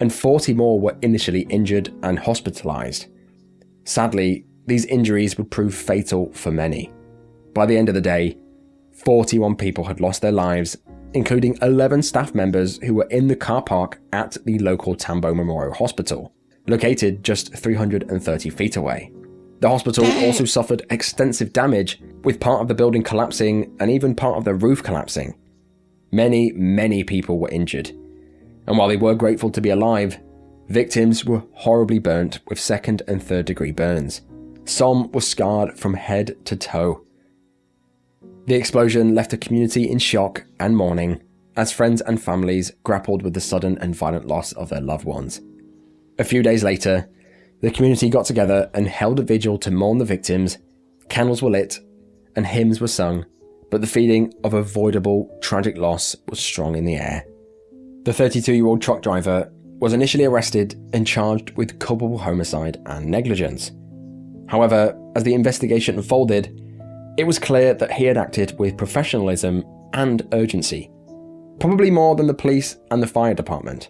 and 40 more were initially injured and hospitalized. Sadly, these injuries would prove fatal for many. By the end of the day, 41 people had lost their lives, including 11 staff members who were in the car park at the local Tambo Memorial Hospital, located just 330 feet away. The hospital also suffered extensive damage, with part of the building collapsing and even part of the roof collapsing. Many people were injured, and while they were grateful to be alive, victims were horribly burnt with second and third degree burns. Some were scarred from head to toe. The explosion left the community in shock and mourning as friends and families grappled with the sudden and violent loss of their loved ones. A few days later, the community got together and held a vigil to mourn the victims. Candles were lit and hymns were sung, but the feeling of avoidable tragic loss was strong in the air. The 32-year-old truck driver was initially arrested and charged with culpable homicide and negligence. However, as the investigation unfolded, it was clear that he had acted with professionalism and urgency, probably more than the police and the fire department.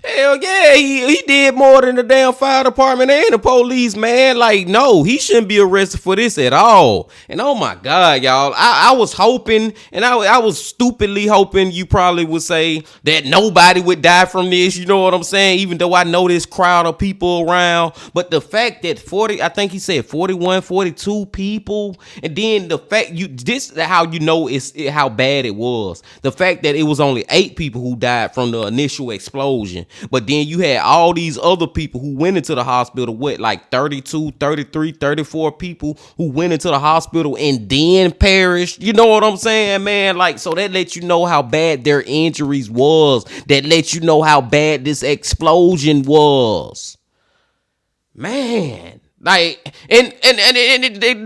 Hell yeah, he did more than the damn fire department and the police, man. Like, no, he shouldn't be arrested for this at all. And oh my God, y'all, I was hoping, and I was stupidly hoping you probably would say that nobody would die from this, you know what I'm saying? Even though I know this crowd of people around, but the fact that 40, I think he said 41, 42 people, and then the fact this is how you know how bad it was. The fact that it was only 8 people who died from the initial explosion. But then you had all these other people who went into the hospital, like 32, 33, 34 people who went into the hospital and then perished. You know what I'm saying, man? Like, so that lets you know how bad their injuries was. That lets you know how bad this explosion was. Man. Like, and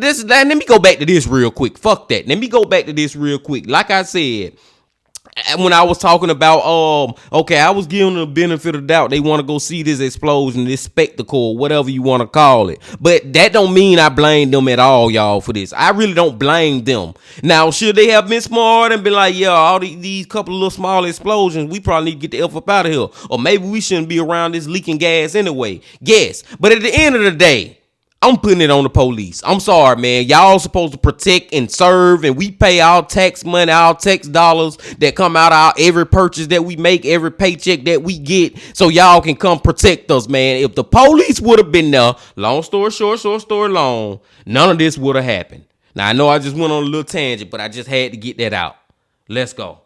this, let me go back to this real quick. Fuck that. Let me go back to this real quick. Like I said, when I was talking about, okay, I was giving them the benefit of the doubt. They want to go see this explosion, this spectacle, whatever you want to call it. But that don't mean I blame them at all, y'all, for this. I really don't blame them. Now, should they have been smart and been like, yeah, all these couple of little small explosions, we probably need to get the F up out of here. Or maybe we shouldn't be around this leaking gas anyway. Yes, but at the end of the day, I'm putting it on the police. I'm sorry, man. Y'all supposed to protect and serve, and we pay our tax money, our tax dollars that come out of our every purchase that we make, every paycheck that we get, so y'all can come protect us, man. If the police would have been there, long story short story long, none of this would have happened. Now, I know I just went on a little tangent, but I just had to get that out. Let's go.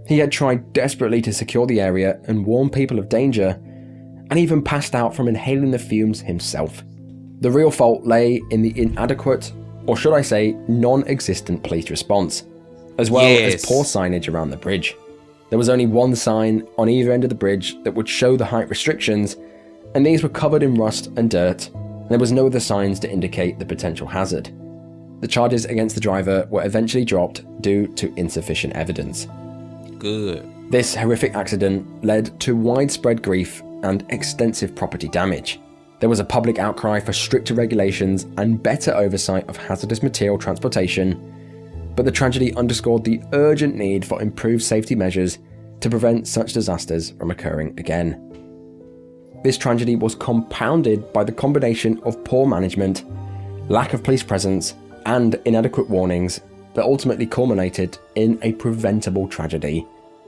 He had tried desperately to secure the area and warn people of danger, and even passed out from inhaling the fumes himself. The real fault lay in the inadequate, or should I say, non-existent police response, as well as poor signage around the bridge. There was only one sign on either end of the bridge that would show the height restrictions, and these were covered in rust and dirt, and there was no other signs to indicate the potential hazard. The charges against the driver were eventually dropped due to insufficient evidence. Good. This horrific accident led to widespread grief and extensive property damage. There was a public outcry for stricter regulations and better oversight of hazardous material transportation, but the tragedy underscored the urgent need for improved safety measures to prevent such disasters from occurring again. This tragedy was compounded by the combination of poor management, lack of police presence, and inadequate warnings that ultimately culminated in a preventable tragedy.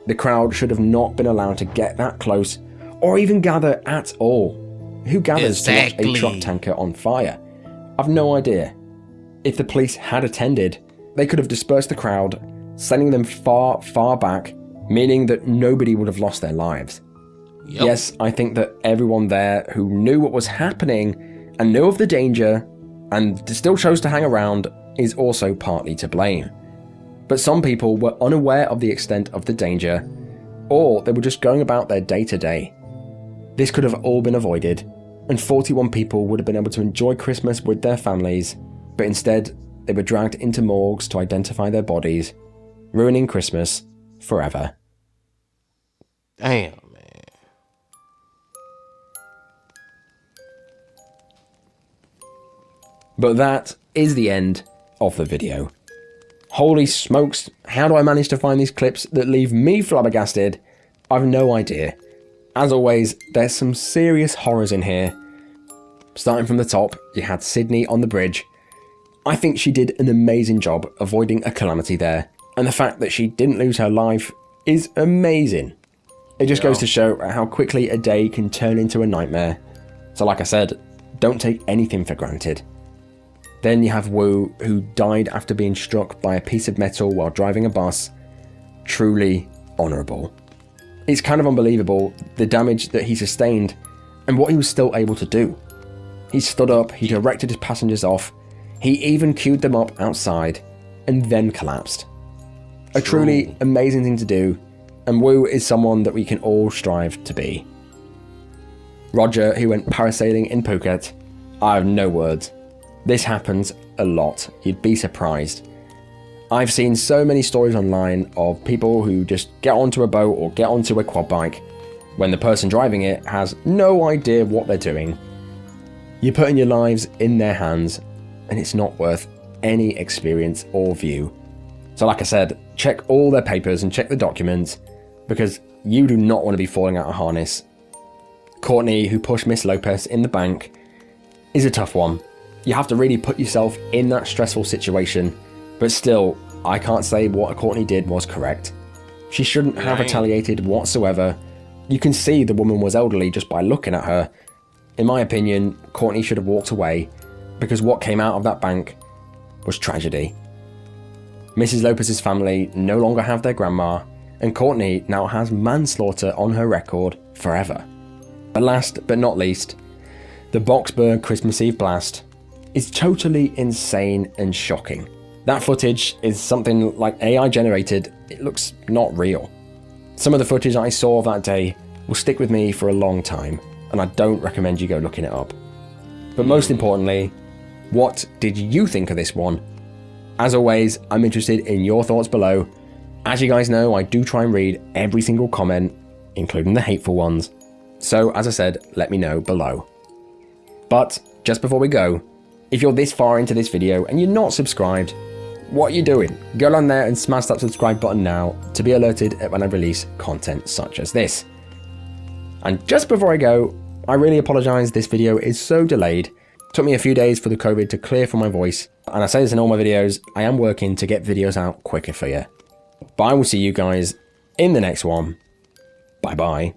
The crowd should have not been allowed to get that close or even gather at all. Who gathers to watch a truck tanker on fire? I've no idea. If the police had attended, they could have dispersed the crowd, sending them far, far back, meaning that nobody would have lost their lives. Yep. Yes, I think that everyone there who knew what was happening and knew of the danger and still chose to hang around is also partly to blame. But some people were unaware of the extent of the danger, or they were just going about their day-to-day. This could have all been avoided, and 41 people would have been able to enjoy Christmas with their families, but instead they were dragged into morgues to identify their bodies, ruining Christmas forever. Damn, man. But that is the end of the video. Holy smokes, how do I manage to find these clips that leave me flabbergasted? I've no idea. As always, there's some serious horrors in here. Starting from the top, you had Sydney on the bridge. I think she did an amazing job avoiding a calamity there, and the fact that she didn't lose her life is amazing. It just goes to show how quickly a day can turn into a nightmare. So like I said, don't take anything for granted. Then you have Wu, who died after being struck by a piece of metal while driving a bus. Truly honourable. It's kind of unbelievable the damage that he sustained and what he was still able to do. He stood up, he directed his passengers off, he even queued them up outside, and then collapsed. A truly amazing thing to do, and Wu is someone that we can all strive to be. Roger, who went parasailing in Phuket, I have no words. This happens a lot, you'd be surprised. I've seen so many stories online of people who just get onto a boat or get onto a quad bike when the person driving it has no idea what they're doing. You're putting your lives in their hands, and it's not worth any experience or view. So like I said, check all their papers and check the documents, because you do not want to be falling out of harness. Courtney, who pushed Miss Lopez in the bank, is a tough one. You have to really put yourself in that stressful situation, but still, I can't say what Courtney did was correct. She shouldn't have retaliated whatsoever. You can see the woman was elderly just by looking at her. In my opinion, Courtney should have walked away, because what came out of that bank was tragedy. Mrs. Lopez's family no longer have their grandma, and Courtney now has manslaughter on her record forever. And last but not least, the Boksburg Christmas Eve blast is totally insane and shocking. That footage is something like AI generated. It looks not real. Some of the footage I saw of that day will stick with me for a long time, and I don't recommend you go looking it up. But most importantly, what did you think of this one? As always, I'm interested in your thoughts below. As you guys know, I do try and read every single comment, including the hateful ones. So as I said, let me know below. But just before we go, if you're this far into this video and you're not subscribed, what are you doing? Go on there and smash that subscribe button now to be alerted when I release content such as this. And just before I go, I really apologise, this video is so delayed. It took me a few days for the COVID to clear from my voice, and I say this in all my videos, I am working to get videos out quicker for you. But I will see you guys in the next one. Bye bye.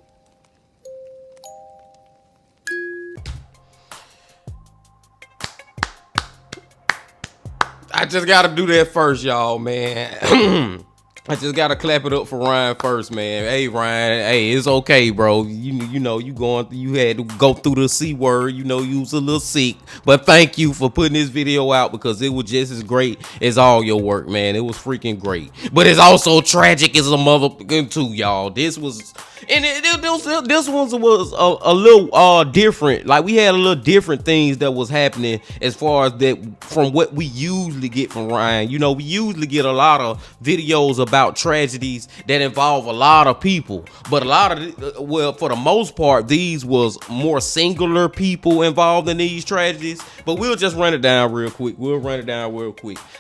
I just gotta do that first, y'all, man. I just gotta clap it up for Ryan first, man. Hey, Ryan, hey, it's okay, bro. You know, you had to go through the C word. You know, you was a little sick, but thank you for putting this video out, because it was just as great as all your work, man. It was freaking great, but it's also tragic as a motherfucker too, y'all. This was. And this one was a little different. Like, we had a little different things that was happening as far as that from what we usually get from Ryan. You know, we usually get a lot of videos about tragedies that involve a lot of people, but a lot of, well, for the most part, these was more singular people involved in these tragedies. But we'll just run it down real quick.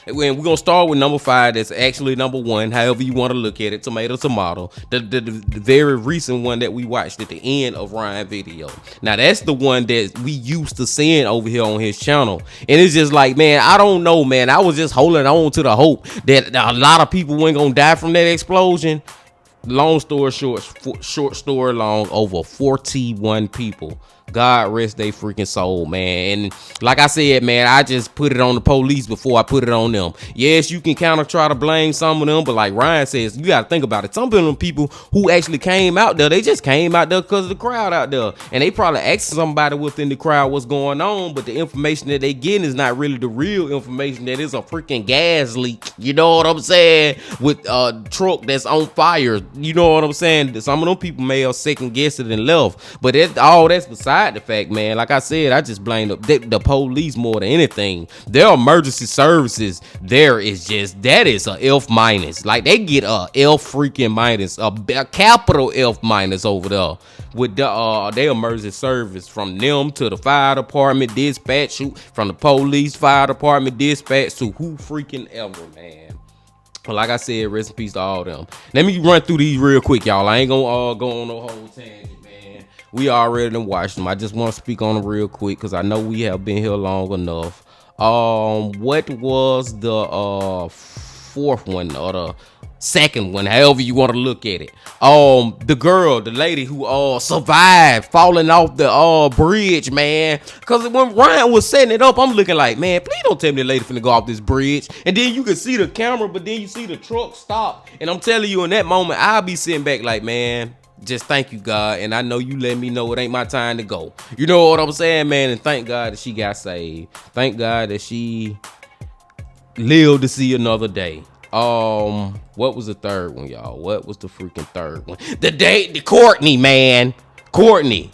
And we're gonna start with number 5. That's actually number 1, however you want to look at it. Tomato. The very recent one that we watched at the end of Ryan's video. Now that's the one that we used to seeing over here on his channel, and it's just like, man, I don't know, man. I was just holding on to the hope that a lot of people weren't gonna die from that explosion. Long story short, short story long, over 41 people. God rest their freaking soul, man. And like I said, man, I just put it on the police before I put it on them. Yes, you can kind of try to blame some of them, but like Ryan says, you got to think about it. Some of them people who actually came out there, they just came out there because of the crowd out there. And they probably asked somebody within the crowd what's going on, but the information that they getting is not really the real information. That is a freaking gas leak. You know what I'm saying? With a truck that's on fire. You know what I'm saying? Some of them people may have second guessed it and left, but that's beside the fact, man. Like I said, I just blame the police more than anything. Their emergency services there is just, that is a F minus. Like, they get a F freaking minus, a capital F minus over there with their emergency service, from them to the fire department dispatch, from the police, fire department dispatch, to who freaking ever, man. Like I said, rest in peace to all them. Let me run through these real quick, y'all. I ain't gonna go on no whole tangent, man. We already done watched them. I just want to speak on them real quick because I know we have been here long enough. What was the fourth one or the second one, however you want to look at it? The lady who survived falling off the bridge, man. Cause when Ryan was setting it up, I'm looking like, man, please don't tell me the lady finna go off this bridge. And then you can see the camera, but then you see the truck stop. And I'm telling you, in that moment, I'll be sitting back like, man, just thank you, God. And I know you let me know it ain't my time to go. You know what I'm saying, man? And thank God that she got saved. Thank God that she lived to see another day. What was the third one, y'all? What was the freaking third one? The Courtney, man. Courtney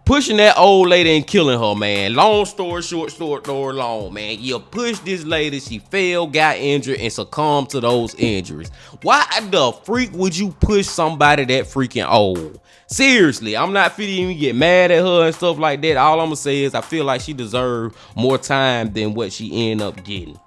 pushing that old lady and killing her, man. Long story short, story long, man. You push this lady, she fell, got injured, and succumbed to those injuries. Why the freak would you push somebody that freaking old? Seriously, I'm not finna even get mad at her and stuff like that. All I'm gonna say is I feel like she deserved more time than what she ended up getting.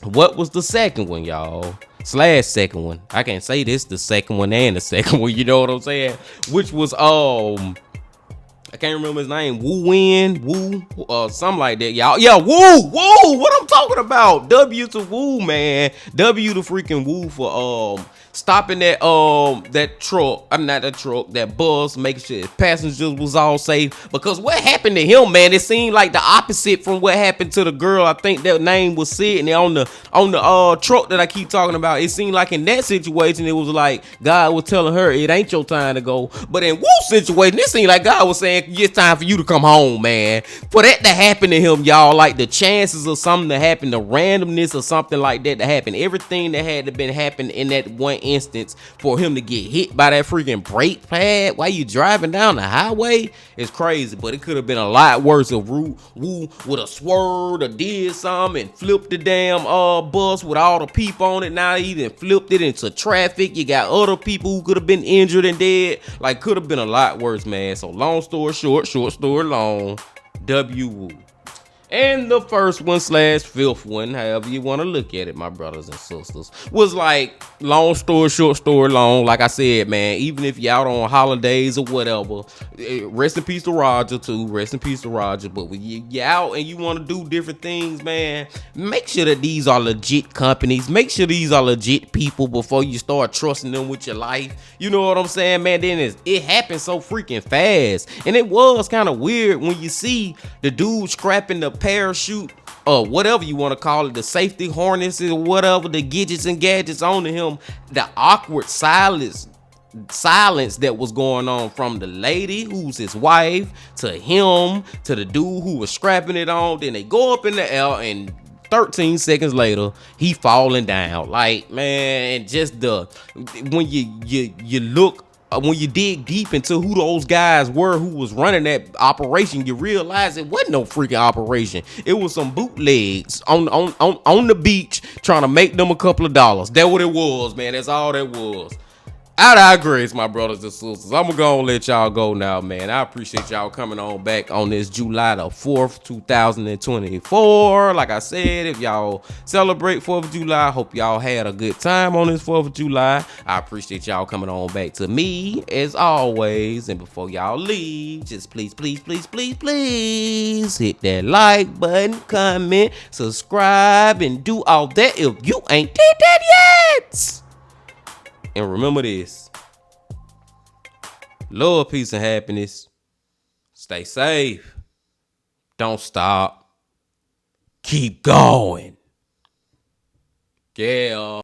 What was the second one, y'all? Second one. I can't say this the second one and the second one, you know what I'm saying? Which was I can't remember his name. Wu, something like that, y'all. Yeah, Wu, what I'm talking about. W to Wu, man. W to freaking Wu for stopping that truck. That bus, making sure his passengers was all safe. Because what happened to him, man, it seemed like the opposite from what happened to the girl. I think that name was Sydney on the truck that I keep talking about. It seemed like in that situation, it was like God was telling her it ain't your time to go. But in Wu's situation, it seemed like God was saying it's time for you to come home, man. For that to happen to him, y'all, like the chances of something to happen, the randomness or something like that to happen, everything that had to been happen in that one instance for him to get hit by that freaking brake pad while you driving down the highway is crazy. But it could have been a lot worse if Wu would have swerved or did something and flipped the damn bus with all the people on it. Now he even flipped it into traffic. You got other people who could have been injured and dead. Like, could have been a lot worse, man. So long story short story long, W Wu. And the first one / fifth one, however you want to look at it, my brothers and sisters, was like long story short, story long. Like I said, man, even if you're out on holidays or whatever, rest in peace to Roger too. Rest in peace to Roger. But when you're out and you want to do different things, man, make sure that these are legit companies. Make sure these are legit people before you start trusting them with your life. You know what I'm saying, man? Then it happened so freaking fast. And it was kind of weird when you see the dude scrapping the parachute or whatever you want to call it, the safety harnesses or whatever, the gadgets and gadgets on to him, the awkward silence that was going on from the lady who's his wife to him to the dude who was strapping it on. Then they go up in the air and 13 seconds later he falling down. Like, man, just when you look, when you dig deep into who those guys were who was running that operation, you realize it wasn't no freaking operation. It was some bootlegs on the beach trying to make them a couple of dollars. That's what it was, man. That's all that was. Out of our grace, my brothers and sisters. I'm gonna let y'all go now, man. I appreciate y'all coming on back on this July the 4th, 2024. Like I said, if y'all celebrate 4th of July, I hope y'all had a good time on this 4th of July. I appreciate y'all coming on back to me as always. And before y'all leave, just please hit that like button, comment, subscribe, and do all that if you ain't did that yet. And remember this: love, peace, and happiness. Stay safe. Don't stop. Keep going. Yeah.